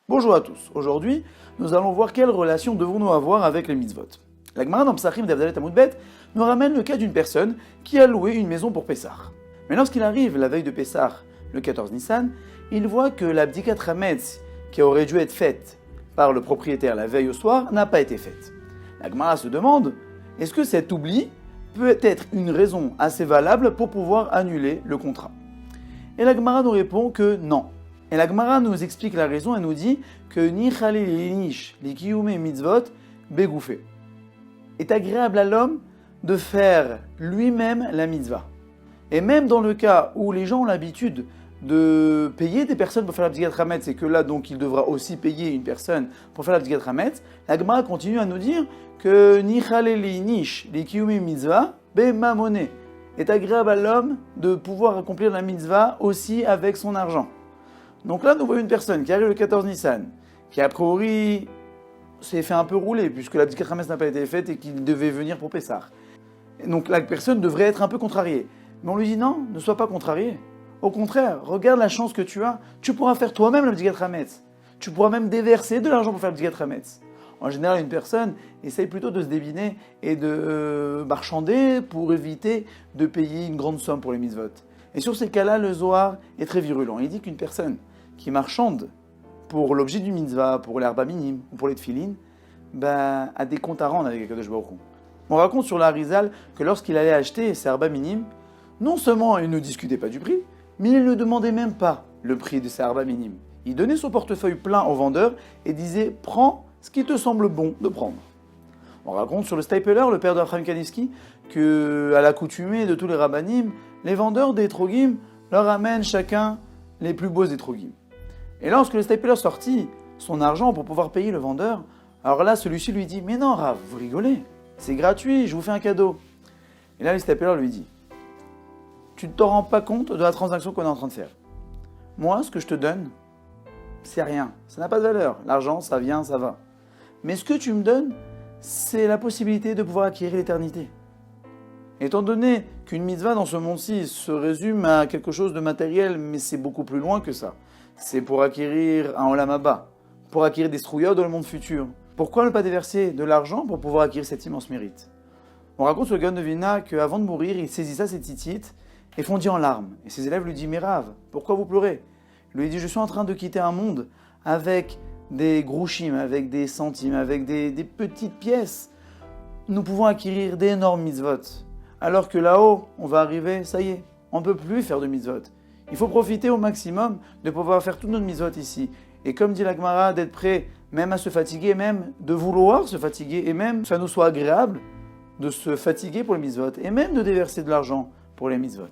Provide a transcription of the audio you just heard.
Bonjour à tous, aujourd'hui nous allons voir quelle relation devons-nous avoir avec les mitzvot. La Gemara dans Psachim d'Avdalet Amud Bet nous ramène le cas d'une personne qui a loué une maison pour Pessah. Mais lorsqu'il arrive la veille de Pessah, le 14 Nissan, il voit que la bdikat Hametz qui aurait dû être faite par le propriétaire la veille au soir n'a pas été faite. La Gemara se demande, est-ce que cet oubli peut être une raison assez valable pour pouvoir annuler le contrat? Et la Gemara nous répond que non. Et la Gemara nous explique la raison, elle nous dit que Nichale Linish Likiyume Mitzvot Begoufé est agréable à l'homme de faire lui-même la mitzvah. Et même dans le cas où les gens ont l'habitude de payer des personnes pour faire la bdikat Hametz, et que là donc il devra aussi payer une personne pour faire la bdikat Hametz, la Gemara continue à nous dire que Nichale Linish Likiyume Mitzvah Bemamone est agréable à l'homme de pouvoir accomplir la mitzvah aussi avec son argent. Donc là, nous voyons une personne qui arrive le 14 Nissan, qui a priori s'est fait un peu rouler, puisque la bdikat Hametz n'a pas été faite et qu'il devait venir pour Pessah. Et donc la personne devrait être un peu contrariée. Mais on lui dit non, ne sois pas contrarié. Au contraire, regarde la chance que tu as. Tu pourras faire toi-même la bdikat Hametz. Tu pourras même déverser de l'argent pour faire la bdikat Hametz. En général, une personne essaye plutôt de se débiner et de marchander pour éviter de payer une grande somme pour les mitzvot. Et sur ces cas-là, le Zohar est très virulent. Il dit qu'une personne qui marchande pour l'objet du mitzvah, pour l'herba minime ou pour les tefilin, a des comptes à rendre avec Akadosh Baruch Hu. On raconte sur la Harizal que lorsqu'il allait acheter ces herba minimes, non seulement il ne discutait pas du prix, mais il ne demandait même pas le prix de ces herba minimes. Il donnait son portefeuille plein au vendeur et disait « Prends ce qui te semble bon de prendre ». On raconte sur le Stapler, le père de Abraham Kanievski, qu'à l'accoutumée de tous les rabbanim, les vendeurs des etrogim leur amènent chacun les plus beaux etrogim. Et lorsque le Stapler sortit son argent pour pouvoir payer le vendeur, alors là, celui-ci lui dit « Mais non, Rav, vous rigolez, c'est gratuit, je vous fais un cadeau. » Et là, le Stapler lui dit « Tu ne te rends pas compte de la transaction qu'on est en train de faire. Moi, ce que je te donne, c'est rien, ça n'a pas de valeur. L'argent, ça vient, ça va. Mais ce que tu me donnes, c'est la possibilité de pouvoir acquérir l'éternité. Étant donné qu'une mitzvah dans ce monde-ci se résume à quelque chose de matériel, mais c'est beaucoup plus loin que ça. C'est pour acquérir un olam haba, pour acquérir des strouillots dans le monde futur. Pourquoi ne pas déverser de l'argent pour pouvoir acquérir cet immense mérite? On raconte sur le Gaon de Vilna qu'avant de mourir, il saisissa ses titites et fondit en larmes. Et ses élèves lui disent « Mais Rav, pourquoi vous pleurez ?» Il lui dit « Je suis en train de quitter un monde avec des grouchim, avec des centimes, avec des petites pièces. Nous pouvons acquérir d'énormes mitzvot. Alors que là-haut, on va arriver, ça y est, on ne peut plus faire de mitzvot. Il faut profiter au maximum de pouvoir faire toutes nos mitzvot ici. Et comme dit la Gemara, d'être prêt même à se fatiguer, même de vouloir se fatiguer, et même que ça nous soit agréable de se fatiguer pour les mitzvot, et même de déverser de l'argent pour les mitzvot.